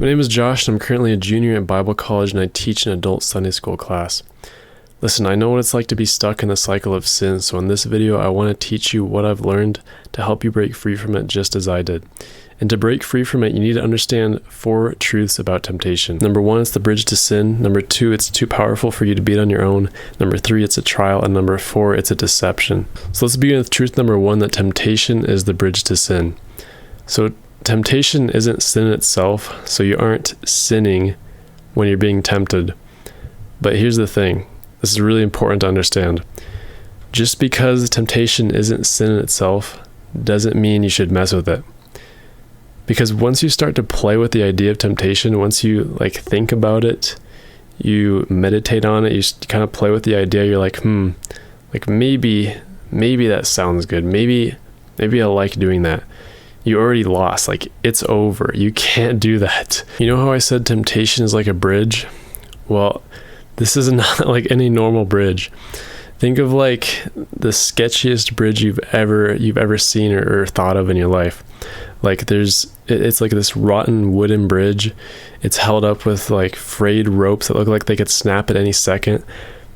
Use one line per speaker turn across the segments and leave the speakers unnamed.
My name is Josh, and I'm currently a junior at Bible college, and I teach an adult Sunday school class. Listen, I know what it's like to be stuck in the cycle of sin, so in this video, I want to teach you what I've learned to help you break free from it just as I did. And to break free from it, you need to understand 4 truths about temptation. Number 1, it's the bridge to sin. Number 2, it's too powerful for you to beat on your own. Number 3, it's a trial. And number 4, it's a deception. So let's begin with truth number 1, that temptation is the bridge to sin. So temptation isn't sin itself, so you aren't sinning when you're being tempted. But here's the thing. This is really important to understand. Just because temptation isn't sin in itself doesn't mean you should mess with it. Because once you start to play with the idea of temptation, once you think about it, you meditate on it, you kind of play with the idea, you're like, maybe that sounds good. Maybe I like doing that. You already lost. It's over. You can't do that. You know how I said temptation is like a bridge? Well, this is not like any normal bridge. Think of the sketchiest bridge you've ever seen or thought of in your life. It's like this rotten wooden bridge. It's held up with frayed ropes that look like they could snap at any second.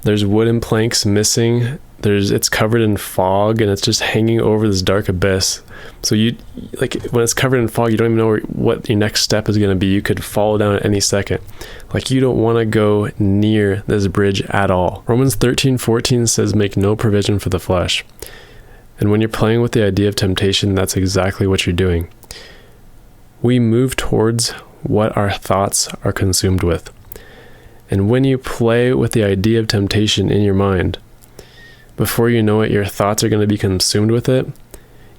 There's wooden planks missing. It's covered in fog, and it's just hanging over this dark abyss. So when it's covered in fog, you don't even know what your next step is going to be. You could fall down at any second. You don't want to go near this bridge at all. Romans 13:14 says, "Make no provision for the flesh." And when you're playing with the idea of temptation, that's exactly what you're doing. We move towards what our thoughts are consumed with. And when you play with the idea of temptation in your mind, before you know it, your thoughts are going to be consumed with it.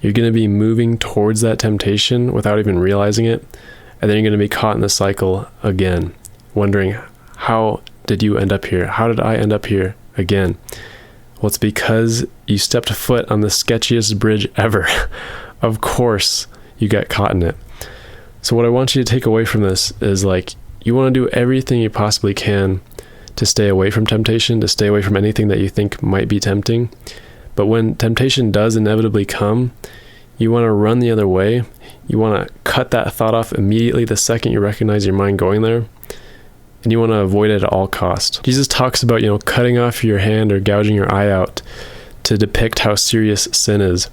You're going to be moving towards that temptation without even realizing it. And then you're going to be caught in the cycle again, wondering, how did you end up here? How did I end up here again? Well, it's because you stepped foot on the sketchiest bridge ever. Of course, you got caught in it. So what I want you to take away from this is you want to do everything you possibly can to stay away from temptation, to stay away from anything that you think might be tempting. But when temptation does inevitably come, you want to run the other way. You want to cut that thought off immediately the second you recognize your mind going there. And you want to avoid it at all costs. Jesus talks about, cutting off your hand or gouging your eye out to depict how serious sin is.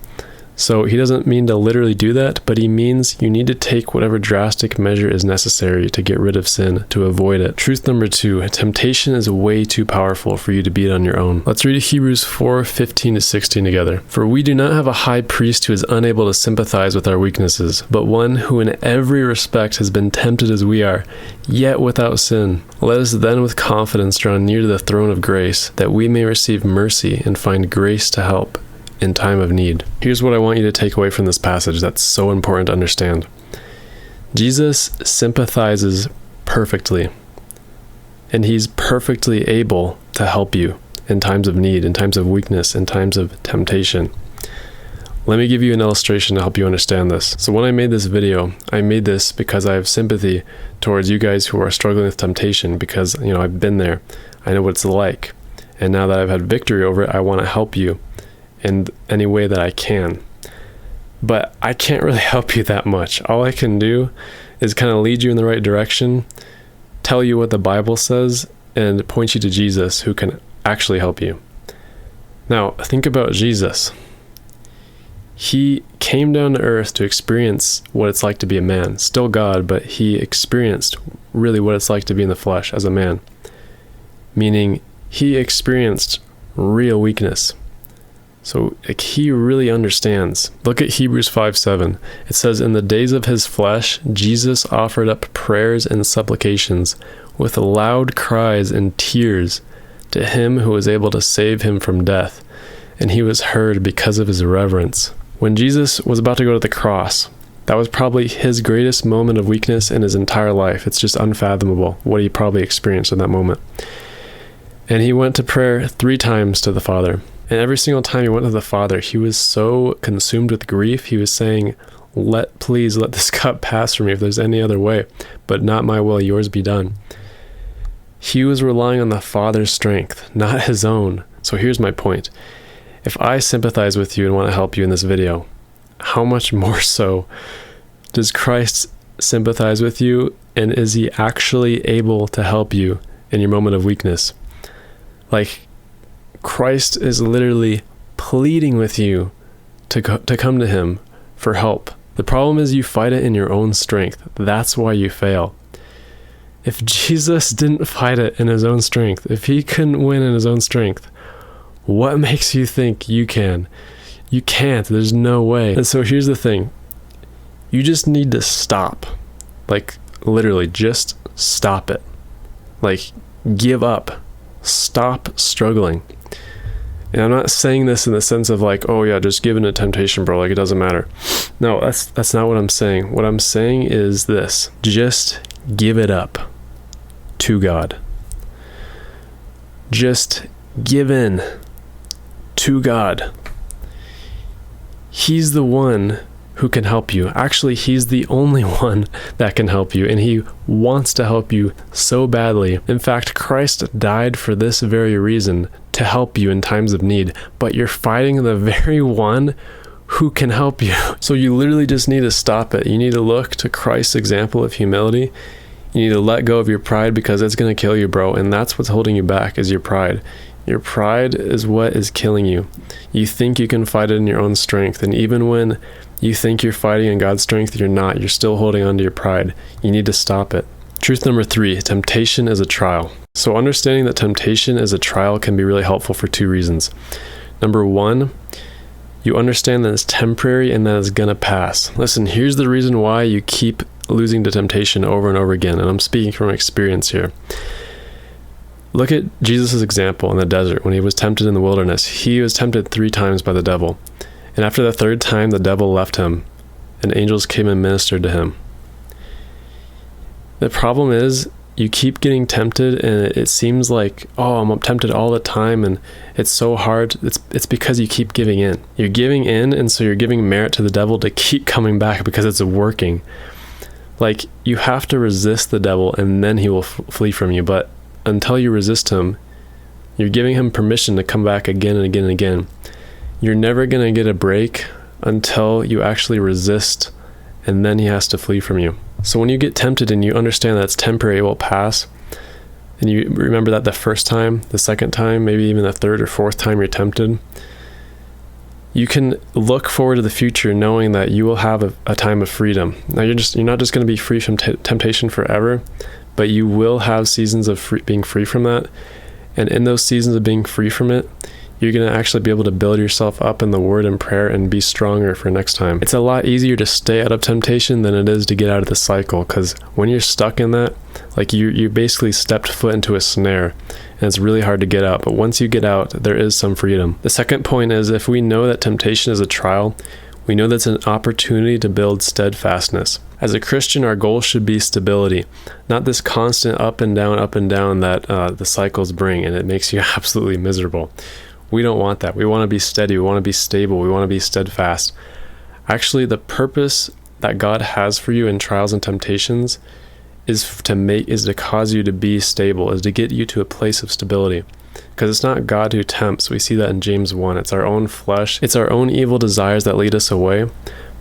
So he doesn't mean to literally do that, but he means you need to take whatever drastic measure is necessary to get rid of sin, to avoid it. Truth number 2, temptation is way too powerful for you to beat on your own. Let's read Hebrews 4:15-16 together. "For we do not have a high priest who is unable to sympathize with our weaknesses, but one who in every respect has been tempted as we are, yet without sin. Let us then with confidence draw near to the throne of grace, that we may receive mercy and find grace to help in time of need." Here's what I want you to take away from this passage that's so important to understand. Jesus sympathizes perfectly, and he's perfectly able to help you in times of need, in times of weakness, in times of temptation. Let me give you an illustration to help you understand this. So when I made this video, I made this because I have sympathy towards you guys who are struggling with temptation, because I've been there. I know what it's like. And now that I've had victory over it, I want to help you in any way that I can. But I can't really help you that much. All I can do is kind of lead you in the right direction, tell you what the Bible says, and point you to Jesus, who can actually help you. Now, think about Jesus. He came down to earth to experience what it's like to be a man. Still God, but he experienced really what it's like to be in the flesh as a man. Meaning, he experienced real weakness. So he really understands. Look at Hebrews 5:7. It says, "In the days of his flesh, Jesus offered up prayers and supplications with loud cries and tears to him who was able to save him from death, and he was heard because of his reverence." When Jesus was about to go to the cross, that was probably his greatest moment of weakness in his entire life. It's just unfathomable what he probably experienced in that moment. And he went to prayer 3 times to the Father. And every single time he went to the Father, he was so consumed with grief, he was saying, please let this cup pass from me if there's any other way, but not my will, yours be done. He was relying on the Father's strength, not his own. So here's my point. If I sympathize with you and want to help you in this video, how much more so does Christ sympathize with you And is he actually able to help you in your moment of weakness? Like, Christ is literally pleading with you to come to him for help. The problem is you fight it in your own strength. That's why you fail. If Jesus didn't fight it in his own strength, if he couldn't win in his own strength, what makes you think you can? You can't. There's no way. And so here's the thing. You just need to stop. Like, literally, just stop it. Like, give up. Stop struggling. And I'm not saying this in the sense of like, oh yeah, just give in to temptation, bro. Like, it doesn't matter. No, that's not what I'm saying. What I'm saying is this. Just give it up to God. Just give in to God. He's the one who can help you. Actually, he's the only one that can help you, and he wants to help you so badly. In fact, Christ died for this very reason, to help you in times of need, but you're fighting the very one who can help you. So you literally just need to stop it. You need to look to Christ's example of humility. You need to let go of your pride, because it's going to kill you, bro. And that's what's holding you back, is your pride. Your pride is what is killing you. You think you can fight it in your own strength. And even when you think you're fighting in God's strength, you're not. You're still holding on to your pride. You need to stop it. Truth number 3, temptation is a trial. So understanding that temptation is a trial can be really helpful for 2 reasons. Number 1, you understand that it's temporary and that it's going to pass. Listen, here's the reason why you keep losing to temptation over and over again. And I'm speaking from experience here. Look at Jesus' example in the desert when he was tempted in the wilderness. He was tempted 3 times by the devil. And after the 3rd time, the devil left him, and angels came and ministered to him. The problem is, you keep getting tempted, and it seems like, oh, I'm tempted all the time, and it's so hard. It's because you keep giving in. You're giving in, and so you're giving merit to the devil to keep coming back because it's working. Like, you have to resist the devil, and then he will flee from you. But until you resist him, you're giving him permission to come back again and again and again. You're never going to get a break until you actually resist, and then he has to flee from you. So when you get tempted and you understand that it's temporary, it will pass, and you remember that the first time, the second time, maybe even the 3rd or 4th time you're tempted, you can look forward to the future knowing that you will have a time of freedom. Now you're not just going to be free from temptation forever, but you will have seasons of being free from that. And in those seasons of being free from it, you're going to actually be able to build yourself up in the word and prayer and be stronger for next time. It's a lot easier to stay out of temptation than it is to get out of the cycle, because when you're stuck in that, like you basically stepped foot into a snare, and it's really hard to get out. But once you get out, there is some freedom. The second point is, if we know that temptation is a trial, we know that's an opportunity to build steadfastness. As a Christian, our goal should be stability, not this constant up and down that the cycles bring, and it makes you absolutely miserable. We don't want that. We want to be steady. We want to be stable. We want to be steadfast. Actually, the purpose that God has for you in trials and temptations is to cause you to be stable, is to get you to a place of stability. Because it's not God who tempts. We see that in James 1. It's our own flesh. It's our own evil desires that lead us away.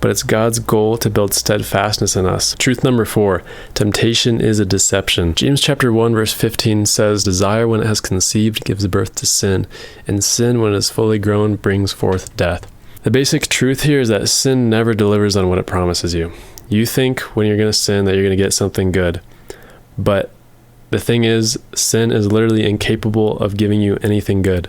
But it's God's goal to build steadfastness in us. Truth number 4, temptation is a deception. James chapter 1 verse 15 says, desire when it has conceived gives birth to sin, and sin when it is fully grown brings forth death. The basic truth here is that sin never delivers on what it promises you. You think when you're going to sin that you're going to get something good. But the thing is, sin is literally incapable of giving you anything good,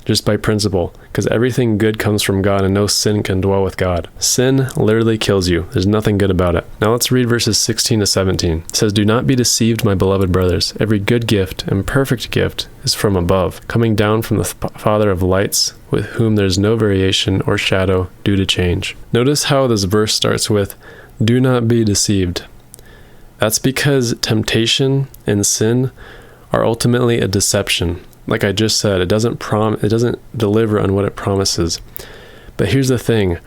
just by principle, because everything good comes from God and no sin can dwell with God. Sin literally kills you. There's nothing good about it. Now let's read verses 16 to 17. It says, do not be deceived, my beloved brothers. Every good gift and perfect gift is from above, coming down from the Father of lights, with whom there's no variation or shadow due to change. Notice how this verse starts with, do not be deceived. That's because temptation and sin are ultimately a deception. Like I just said, it doesn't deliver on what it promises. But here's the thing.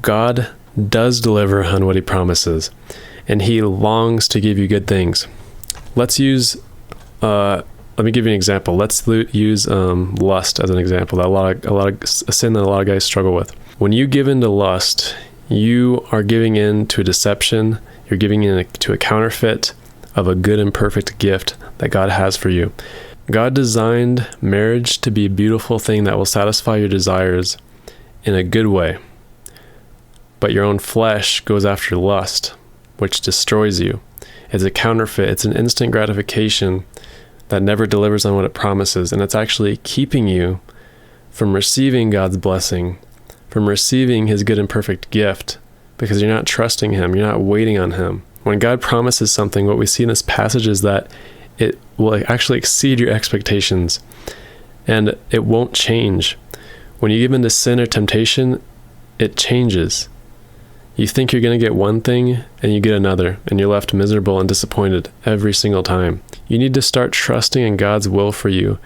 God does deliver on what he promises, and he longs to give you good things. Let's use let me give you an example. Let's use lust as an example. A sin that a lot of guys struggle with. When you give into lust, you are giving in to a deception. You're giving in to a counterfeit, of a good and perfect gift that God has for you. God designed marriage to be a beautiful thing that will satisfy your desires in a good way. But your own flesh goes after lust, which destroys you. It's a counterfeit. It's an instant gratification that never delivers on what it promises. And it's actually keeping you from receiving God's blessing, from receiving his good and perfect gift, because you're not trusting him. You're not waiting on him. When God promises something, what we see in this passage is that it will actually exceed your expectations, and it won't change. When you give in to sin or temptation, it changes. You think you're going to get one thing, and you get another, and you're left miserable and disappointed every single time. You need to start trusting in God's will for you,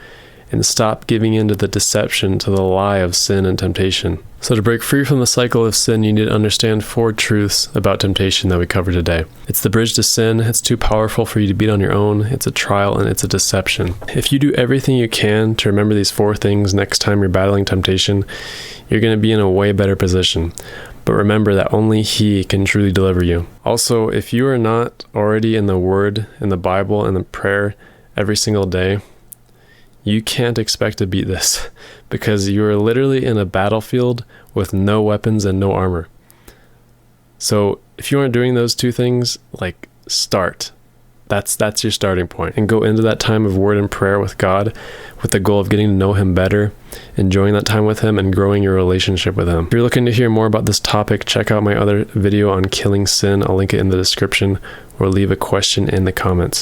and stop giving in to the deception, to the lie of sin and temptation. So to break free from the cycle of sin, you need to understand 4 truths about temptation that we covered today. It's the bridge to sin. It's too powerful for you to beat on your own. It's a trial, and it's a deception. If you do everything you can to remember these 4 things next time you're battling temptation, you're going to be in a way better position. But remember that only he can truly deliver you. Also, if you are not already in the Word, in the Bible, in the prayer every single day, you can't expect to beat this, because you are literally in a battlefield with no weapons and no armor. So if you aren't doing those 2 things, start. That's your starting point. And go into that time of word and prayer with God with the goal of getting to know him better, enjoying that time with him, and growing your relationship with him. If you're looking to hear more about this topic, check out my other video on killing sin. I'll link it in the description, or leave a question in the comments.